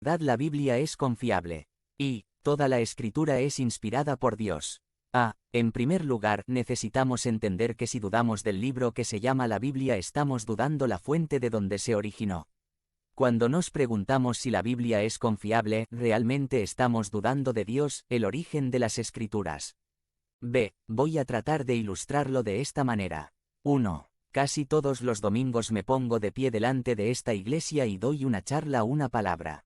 La Biblia es confiable. Y, toda la Escritura es inspirada por Dios. En primer lugar, necesitamos entender que si dudamos del libro que se llama la Biblia estamos dudando la fuente de donde se originó. Cuando nos preguntamos si la Biblia es confiable, realmente estamos dudando de Dios, el origen de las Escrituras. Voy a tratar de ilustrarlo de esta manera. 1. Casi todos los domingos me pongo de pie delante de esta iglesia y doy una charla o una palabra.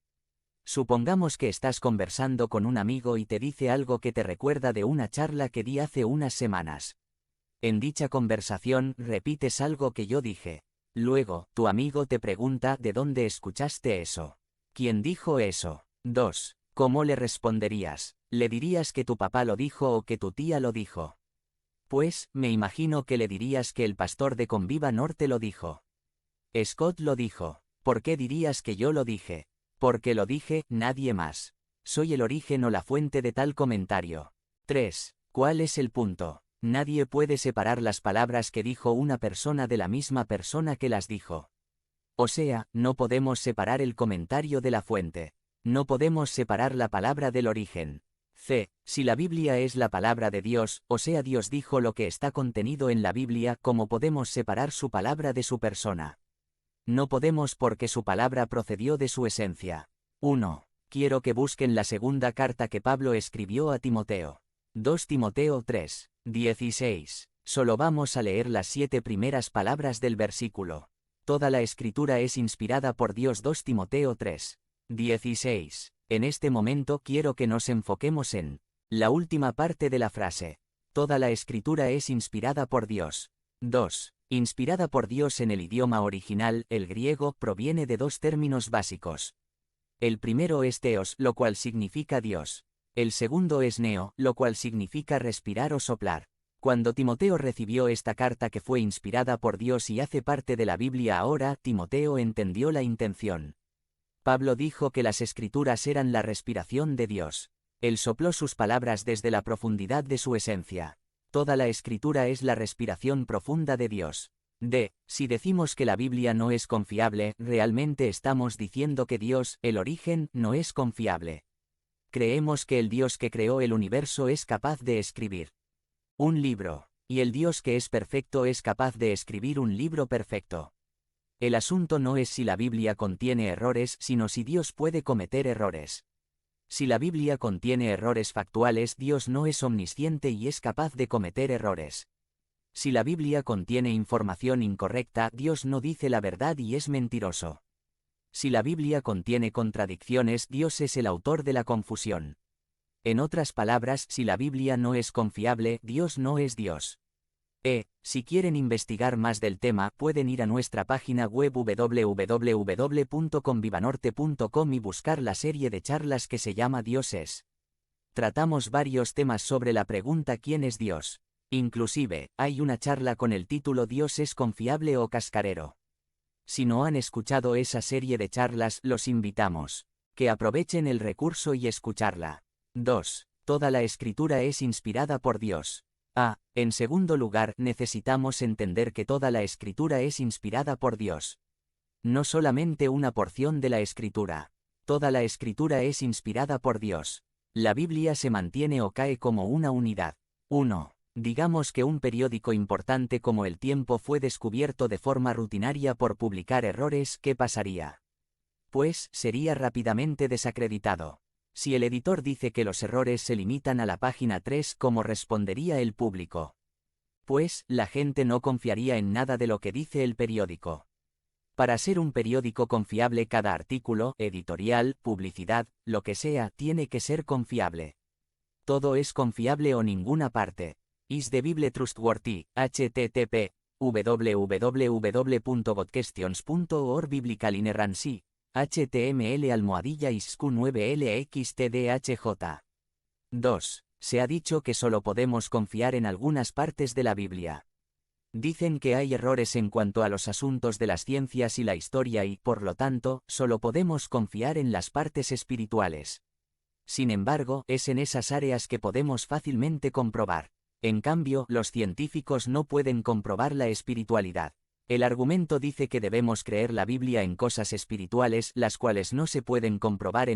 Supongamos que estás conversando con un amigo y te dice algo que te recuerda de una charla que di hace unas semanas. En dicha conversación, repites algo que yo dije. Luego, tu amigo te pregunta ¿de dónde escuchaste eso? ¿Quién dijo eso? 2. ¿Cómo le responderías? ¿Le dirías que tu papá lo dijo o que tu tía lo dijo? Pues, me imagino que le dirías que el pastor de Conviva Norte lo dijo. Scott lo dijo. ¿Por qué dirías que yo lo dije? Porque lo dije, nadie más. Soy el origen o la fuente de tal comentario. 3. ¿Cuál es el punto? Nadie puede separar las palabras que dijo una persona de la misma persona que las dijo. O sea, no podemos separar el comentario de la fuente. No podemos separar la palabra del origen. Si la Biblia es la palabra de Dios, o sea Dios dijo lo que está contenido en la Biblia, ¿cómo podemos separar su palabra de su persona? No podemos porque su palabra procedió de su esencia. 1. Quiero que busquen la segunda carta que Pablo escribió a Timoteo. 2 Timoteo 3, 16. Solo vamos a leer las 7 primeras palabras del versículo. Toda la Escritura es inspirada por Dios. 2 Timoteo 3, 16. En este momento quiero que nos enfoquemos en la última parte de la frase. Toda la Escritura es inspirada por Dios. 2. Inspirada por Dios en el idioma original, el griego, proviene de 2 términos básicos. El primero es theos, lo cual significa Dios. El segundo es neo, lo cual significa respirar o soplar. Cuando Timoteo recibió esta carta que fue inspirada por Dios y hace parte de la Biblia ahora, Timoteo entendió la intención. Pablo dijo que las Escrituras eran la respiración de Dios. Él sopló sus palabras desde la profundidad de su esencia. Toda la Escritura es la respiración profunda de Dios. Si decimos que la Biblia no es confiable, realmente estamos diciendo que Dios, el origen, no es confiable. Creemos que el Dios que creó el universo es capaz de escribir un libro, y el Dios que es perfecto es capaz de escribir un libro perfecto. El asunto no es si la Biblia contiene errores, sino si Dios puede cometer errores. Si la Biblia contiene errores factuales, Dios no es omnisciente y es capaz de cometer errores. Si la Biblia contiene información incorrecta, Dios no dice la verdad y es mentiroso. Si la Biblia contiene contradicciones, Dios es el autor de la confusión. En otras palabras, si la Biblia no es confiable, Dios no es Dios. Si quieren investigar más del tema, pueden ir a nuestra página web www.convivanorte.com y buscar la serie de charlas que se llama Dios es. Tratamos varios temas sobre la pregunta ¿quién es Dios? Inclusive, hay una charla con el título ¿Dios es confiable o cascarero? Si no han escuchado esa serie de charlas, los invitamos que aprovechen el recurso y escucharla. 2. Toda la Escritura es inspirada por Dios. En segundo lugar, necesitamos entender que toda la Escritura es inspirada por Dios. No solamente una porción de la Escritura. Toda la Escritura es inspirada por Dios. La Biblia se mantiene o cae como una unidad. 1. Digamos que un periódico importante como El Tiempo fue descubierto de forma rutinaria por publicar errores, ¿qué pasaría? Pues, sería rápidamente desacreditado. Si el editor dice que los errores se limitan a la página 3, ¿cómo respondería el público? Pues, la gente no confiaría en nada de lo que dice el periódico. Para ser un periódico confiable, cada artículo, editorial, publicidad, lo que sea, tiene que ser confiable. Todo es confiable o ninguna parte. Is the Bible trustworthy? http www.godquestions.org Biblical Inerrancy HTML_ISQ9LXTDHJ. 2. Se ha dicho que solo podemos confiar en algunas partes de la Biblia. Dicen que hay errores en cuanto a los asuntos de las ciencias y la historia y, por lo tanto, solo podemos confiar en las partes espirituales. Sin embargo, es en esas áreas que podemos fácilmente comprobar. En cambio, los científicos no pueden comprobar la espiritualidad. El argumento dice que debemos creer la Biblia en cosas espirituales las cuales no se pueden comprobar en